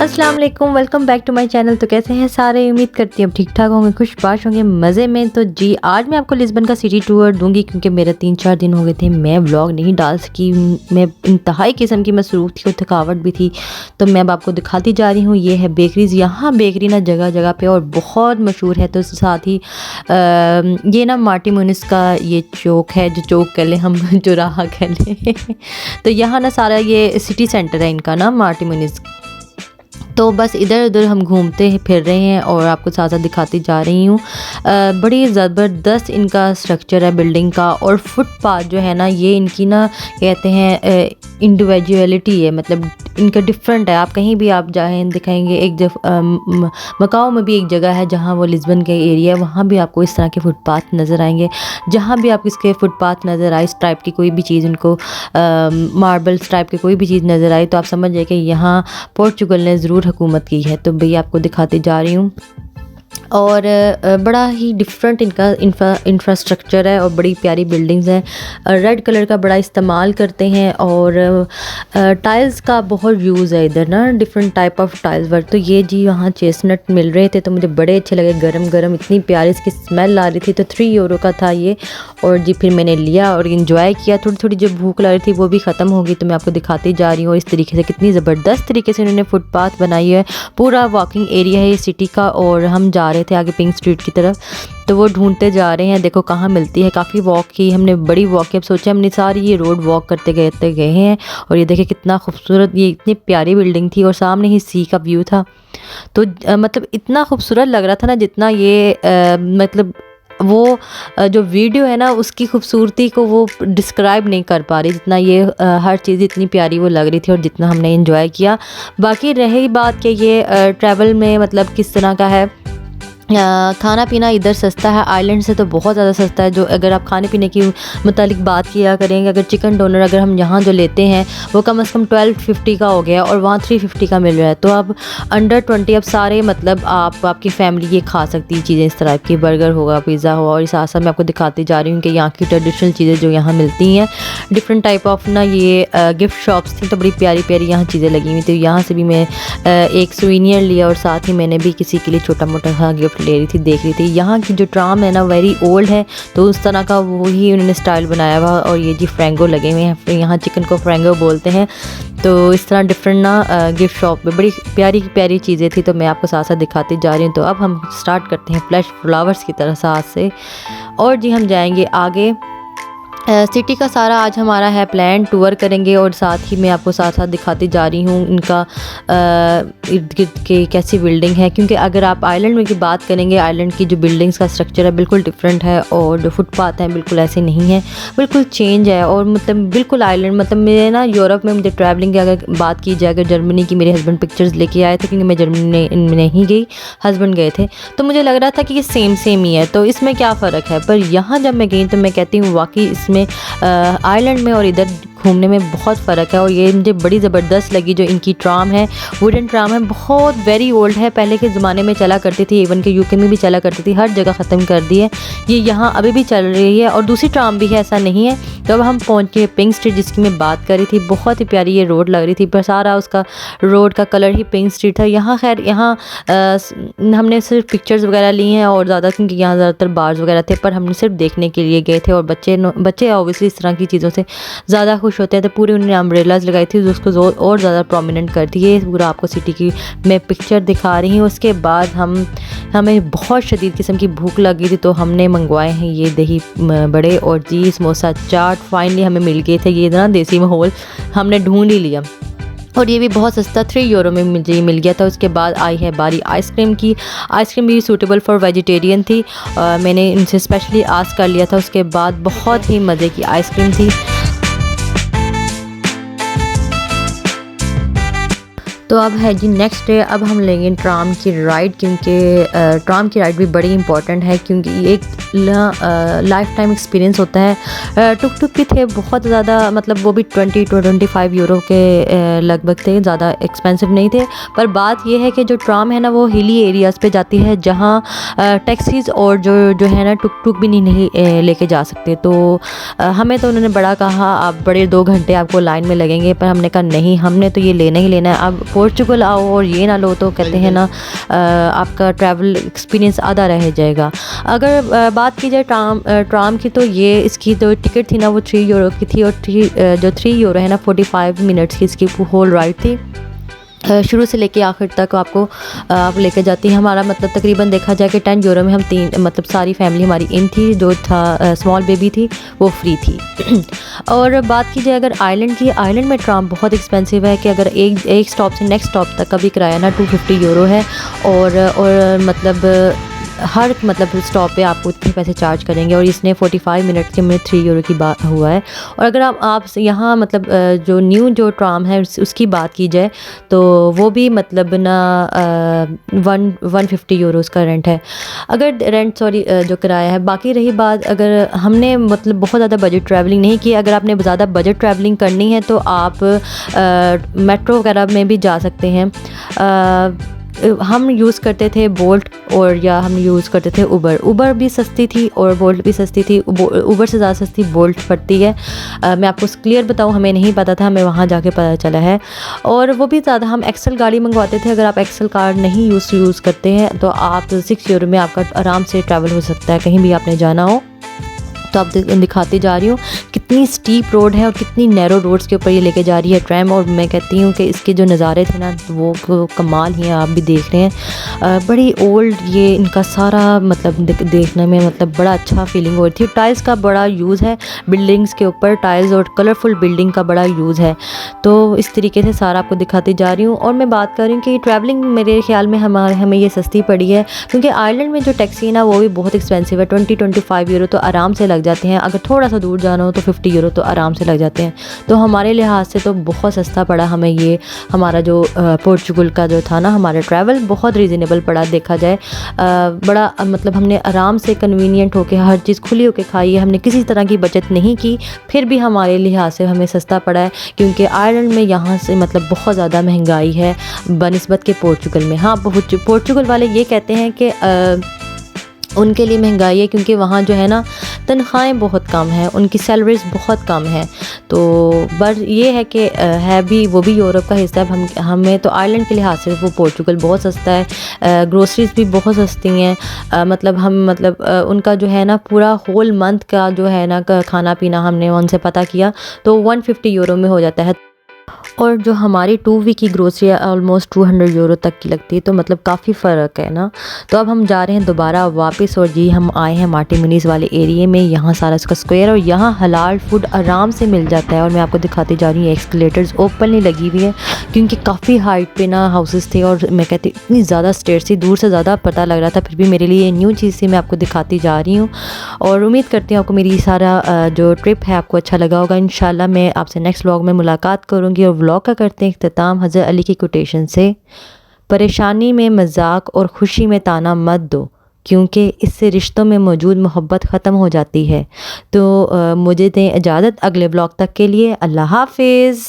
अस्सलाम वालेकुम, welcome back to my channel. तो कैसे हैं सारे? उम्मीद करती हूँ ठीक ठाक होंगे, खुशबाश होंगे, मज़े में। तो जी आज मैं आपको लिस्बन का सिटी टूर दूंगी क्योंकि मेरे 3-4 दिन हो गए थे मैं व्लॉग नहीं डाल सकी। मैं इंतहाई किस्म की मसरूफ़ थी और थकावट भी थी, तो मैं अब आपको दिखाती जा रही हूँ। ये है बेकरीज़। यहाँ बेकरी ना जगह जगह पे और बहुत मशहूर है। तो साथ ही ये ना मार्टी मुनिस का ये चौक है, जो चौक कह लें हम, जो राह कह लें। तो यहाँ ना सारा ये सिटी सेंटर है इनका ना, मार्टी मुनिस। तो बस इधर उधर हम घूमते फिर रहे हैं और आपको साथ साथ दिखाती जा रही हूँ। बड़ी ज़बरदस्त इनका स्ट्रक्चर है बिल्डिंग का। और फुटपाथ जो है ना, ये इनकी ना कहते हैं इंडिविजुअलिटी है, मतलब इनका डिफरेंट है। आप कहीं भी आप जाएँ दिखाएंगे। एक मकाओ में भी एक जगह है जहाँ वो लिस्बन का एरिया है, वहाँ भी आपको इस तरह के फुटपाथ नज़र आएंगे। जहाँ भी आप इसके फुटपाथ नज़र आए, इस टाइप की कोई भी चीज़ उनको मार्बल्स टाइप की कोई भी चीज़ नज़र आई, तो आप समझ जाए कि यहाँ पोर्चुगल ने ज़रूर हुकूमत की है। तो भैया आपको दिखाती जा रही हूँ। और बड़ा ही डिफरेंट इनका इंफ्रास्ट्रक्चर है और बड़ी प्यारी बिल्डिंग्स हैं। रेड कलर का बड़ा इस्तेमाल करते हैं और टाइल्स का बहुत यूज़ है इधर ना, different type of tiles work. तो ये जी यहाँ चेस्टनट मिल रहे थे, तो मुझे बड़े अच्छे लगे, गरम गरम, इतनी प्यारी इसकी स्मेल आ रही थी। तो 3 यूरो का था ये। और जी फिर मैंने लिया और इंजॉय किया। थोड़ी थोड़ी जो भूख लग रही थी वो भी ख़त्म हो गई। तो मैं आपको दिखाती जा रही हूँ। और इस तरीके से कितनी ज़बरदस्त तरीके से उन्होंने फुटपाथ बनाई है। पूरा वॉकिंग एरिया है ये सिटी का। और हम जा रहे थे आगे पिंक स्ट्रीट की तरफ, तो वो ढूंढते जा रहे हैं, देखो कहाँ मिलती है। काफ़ी वॉक की हमने, बड़ी वॉक की। अब सोचा हमने सारी ये रोड वॉक करते गए हैं। और ये देखिए कितना खूबसूरत, ये इतनी प्यारी बिल्डिंग थी और सामने ही सी का व्यू था। तो मतलब इतना खूबसूरत लग रहा था ना, जितना ये मतलब वो जो वीडियो है ना उसकी खूबसूरती को वो डिस्क्राइब नहीं कर पा रही, जितना ये हर चीज़ इतनी प्यारी वो लग रही थी और जितना हमने एंजॉय किया। बाकी रही बात कि ये ट्रैवल में मतलब किस तरह का है, खाना पीना इधर सस्ता है, आइलैंड से तो बहुत ज़्यादा सस्ता है। जो अगर आप खाने पीने की मुतालिक बात किया करेंगे, अगर चिकन डोनर अगर हम यहाँ जो लेते हैं वो कम से कम 1250 का हो गया और वहाँ 350 का मिल रहा है। तो अब अंडर 20 अब सारे मतलब आपकी फैमिली ये खा सकती है चीज़ें, इस तरह की बर्गर होगा, पिज़्ज़ा होगा। और इस साथ साथ मैं आपको दिखाती जा रही हूँ कि यहाँ की ट्रेडिशनल चीज़ें जो यहाँ मिलती हैं, डिफरेंट टाइप ऑफ ना ये गिफ्ट शॉप्स थी, तो बड़ी प्यारी प्यारी यहाँ चीज़ें लगी हुई थी। यहाँ से भी मैं एक सुवीनियर लिया और साथ ही मैंने भी किसी के लिए छोटा मोटा सा गिफ्ट ले रही थी, देख रही थी। यहाँ की जो ट्राम है ना वेरी ओल्ड है, तो उस तरह का वही उन्होंने स्टाइल बनाया हुआ। और ये जी फ्रेंगो लगे हुए हैं, यहाँ चिकन को फ्रेंगो बोलते हैं। तो इस तरह डिफरेंट ना गिफ्ट शॉप में बड़ी प्यारी प्यारी चीज़ें थी, तो मैं आपको साथ साथ दिखाती जा रही हूँ। तो अब हम स्टार्ट करते हैं फ्लैश फ्लावर्स की तरह साथ से। और जी हम जाएंगे आगे। सिटी का सारा आज हमारा है प्लान, टूर करेंगे और साथ ही मैं आपको साथ साथ दिखाती जा रही हूँ इनका इर्द गिर्द के कैसी बिल्डिंग है। क्योंकि अगर आप आइलैंड में की बात करेंगे, आइलैंड की जो बिल्डिंग्स का स्ट्रक्चर है बिल्कुल डिफरेंट है और जो फुटपाथ हैं बिल्कुल ऐसे नहीं है, बिल्कुल चेंज है। और मतलब बिल्कुल आइलैंड, मतलब मेरे ना यूरोप में मुझे ट्रैवलिंग की अगर बात की जाए, अगर जर्मनी की मेरे हस्बैंड पिक्चर्स लेके आए थे, क्योंकि मैं जर्मनी में नहीं गई, हस्बैंड गए थे, तो मुझे लग रहा था कि ये सेम ही है, तो इसमें क्या फ़र्क है। पर यहाँ जब मैं गई तो मैं कहती हूँ वाकई इसमें आइलैंड में और इधर घूमने में बहुत फ़र्क है। और ये मुझे बड़ी ज़बरदस्त लगी जो इनकी ट्राम है, वुडन ट्राम है, बहुत वेरी ओल्ड है, पहले के ज़माने में चला करती थी, इवन के यूके में भी चला करती थी, हर जगह ख़त्म कर दी है। ये यहाँ अभी भी चल रही है और दूसरी ट्राम भी है, ऐसा नहीं है। तो अब हम पहुँचे पिंक स्ट्रीट, जिसकी मैं बात कर रही थी। बहुत ही प्यारी ये रोड लग रही थी, पर सारा उसका रोड का कलर ही पिंक स्ट्रीट था। यहाँ खैर यहाँ हमने सिर्फ पिक्चर्स वगैरह ली हैं और ज़्यादा, क्योंकि यहाँ ज़्यादातर बार्स वगैरह थे, पर हमने सिर्फ देखने के लिए गए थे। और बच्चे ऑब्वियसली इस तरह की चीज़ों से ज़्यादा खुश होते हैं, तो पूरी उन्होंने अम्ब्रेलाज लगाई थी जो उसको और ज़्यादा प्रोमिनेंट कर दी है। पूरा आपको सिटी की मैं पिक्चर दिखा रही हूँ। उसके बाद हमें बहुत शदीद किस्म की भूख लगी थी, तो हमने मंगवाए हैं ये दही बड़े और जी समोसा चाट। फाइनली हमें मिल गए थे, ये ना देसी माहौल हमने ढूंढ ही लिया। और ये भी बहुत सस्ता 3 यूरो में मुझे मिल गया था। उसके बाद आई है बारी आइसक्रीम की। आइसक्रीम भी सूटेबल फॉर वेजिटेरियन थी, मैंने इनसे स्पेशली आस्क कर लिया था। उसके बाद बहुत ही मज़े की आइसक्रीम थी। तो अब है जी नेक्स्ट डे। अब हम लेंगे ट्राम की राइड, क्योंकि ट्राम की राइड भी बड़ी इंपॉर्टेंट है, क्योंकि ये एक लाइफ टाइम एक्सपीरियंस होता है। टुक टुक भी थे बहुत ज़्यादा, मतलब वो भी 20 to 25 यूरो के लगभग थे, ज़्यादा एक्सपेंसिव नहीं थे। पर बात ये है कि जो ट्राम है ना वो हिली एरियाज़ पे जाती है, जहाँ टैक्सीज़ और जो है ना टुक टुक भी नहीं लेके जा सकते। तो हमें तो उन्होंने बड़ा कहा आप बड़े 2 घंटे आपको लाइन में लगेंगे, पर हमने कहा नहीं, हमने तो ये लेना ही लेना है। अब पोर्चुगल आओ और ये ना लो तो कहते हैं ना आपका ट्रैवल एक्सपीरियंस आधा रह जाएगा। अगर बात की जाए ट्राम की, तो ये इसकी जो टिकट थी ना वो 3 यूरो की थी, और जो 3 यूरो है ना 45 मिनट्स की इसकी होल राइड थी। शुरू से लेके आखिर तक आपको आप लेकर जाती हैं। हमारा मतलब तकरीबन देखा जाए कि 10 यूरो में हम मतलब सारी फैमिली हमारी इन थी, जो था स्मॉल बेबी थी वो फ्री थी। और बात की जाए अगर आइलैंड की, आइलैंड में ट्राम बहुत एक्सपेंसिव है कि अगर एक स्टॉप से नेक्स्ट स्टॉप तक का भी किराया ना 250 यूरो है, और मतलब हर मतलब स्टॉप पे आपको इतने पैसे चार्ज करेंगे, और इसने 45 मिनट के में 3 यूरो की बात हुआ है। और अगर आप यहाँ मतलब जो न्यू जो ट्राम है उसकी बात की जाए तो वो भी मतलब ना 150 यूरो का रेंट है, जो किराया है। बाकी रही बात, अगर हमने मतलब बहुत ज़्यादा बजट ट्रैवलिंग नहीं की, अगर आपने ज़्यादा बजट ट्रैवलिंग करनी है तो आप मेट्रो वगैरह में भी जा सकते हैं। हम यूज़ करते थे बोल्ट, और या हम यूज़ करते थे उबर भी सस्ती थी और बोल्ट भी सस्ती थी। उबर से ज़्यादा सस्ती बोल्ट पड़ती है। मैं आपको क्लियर बताऊं, हमें नहीं पता था, हमें वहाँ जाके पता चला है। और वो भी ज़्यादा हम एक्सेल गाड़ी मंगवाते थे। अगर आप एक्सेल कार नहीं यूज़ करते हैं तो आप 6 यूरो में आपका आराम से ट्रैवल हो सकता है, कहीं भी आपने जाना हो। तो आप दिखाती जा रही हूँ कितनी स्टीप रोड है और कितनी नैरो रोड्स के ऊपर ये लेके जा रही है ट्रैम। और मैं कहती हूँ कि इसके जो नज़ारे थे ना वो कमाल ही हैं, आप भी देख रहे हैं। बड़ी ओल्ड ये इनका सारा मतलब देखने में मतलब बड़ा अच्छा फीलिंग हो रही थी। टाइल्स का बड़ा यूज़ है बिल्डिंग्स के ऊपर, टाइल्स और कलरफुल बिल्डिंग का बड़ा यूज़ है। तो इस तरीके से सारा आपको दिखाती जा रही हूँ। और मैं बात कर रही हूँ कि ट्रैवलिंग मेरे ख्याल में हमें ये सस्ती पड़ी है, क्योंकि आयरलैंड में जो टैक्सी है ना वो भी बहुत एक्सपेंसिव है। 20-25 यूरो तो आराम से लग जाते हैं। अगर थोड़ा सा दूर जाना हो तो 50 यूरो तो आराम से लग जाते हैं। तो हमारे लिहाज से तो बहुत सस्ता पड़ा हमें ये। हमारा जो पोर्चुगल का जो था ना हमारा ट्रैवल बहुत रीज़नेबल पड़ा देखा जाए। बड़ा मतलब हमने आराम से कन्वीनियंट होके हर चीज़ खुली होके खाई है। हमने किसी तरह की बचत नहीं की, फिर भी हमारे लिहाज से हमें सस्ता पड़ा है, क्योंकि आयरलैंड में यहाँ से मतलब बहुत ज़्यादा महंगाई है बनिस्बत के पोर्चुगल में। हाँ, पोर्चुगल वाले ये कहते हैं कि उनके लिए महंगाई है क्योंकि वहाँ जो है ना तनख्वाहें बहुत कम हैं, उनकी सैलरीज बहुत कम है। तो बस ये है कि है भी वो भी यूरोप का हिस्सा है। हमें तो आयरलैंड के लिहाज से वो पोर्चुगल बहुत सस्ता है। ग्रोसरीज भी बहुत सस्ती हैं। मतलब उनका जो है ना पूरा होल मंथ का जो है ना खाना पीना हमने उनसे पता किया तो 150 यूरो में हो जाता है। और जो हमारी 2 वीक की ग्रोसरी ऑलमोस्ट 200 यूरो तक की लगती है। तो मतलब काफ़ी फ़र्क है ना। तो अब हम जा रहे हैं दोबारा वापस, और जी हम आए हैं मार्टी मुनीज़ वाले एरिए में। यहाँ सारा इसका स्क्वायर और यहाँ हलाल फूड आराम से मिल जाता है। और मैं आपको दिखाती जा रही हूँ एक्सकलेटर्स ओपनली लगी हुई है, क्योंकि काफ़ी हाइट पे ना हाउसेस थे। और मैं कहती इतनी ज़्यादा स्टेयर्स थी, दूर से ज़्यादा पता लग रहा था, फिर भी मेरे लिए न्यू चीज़ थी, मैं आपको दिखाती जा रही हूँ। और उम्मीद करती हूँ आपको मेरी सारा जो ट्रिप है आपको अच्छा लगा होगा। इंशाल्लाह मैं आपसे नेक्स्ट व्लॉग में मुलाकात करूँगी। और व्लॉग का करते हैं इख्तिताम हज़रत अली की कोटेशन से, परेशानी में मजाक और खुशी में ताना मत दो, क्योंकि इससे रिश्तों में मौजूद मोहब्बत ख़त्म हो जाती है। तो मुझे दें इजाज़त अगले व्लॉग तक के लिए। अल्लाह हाफिज़।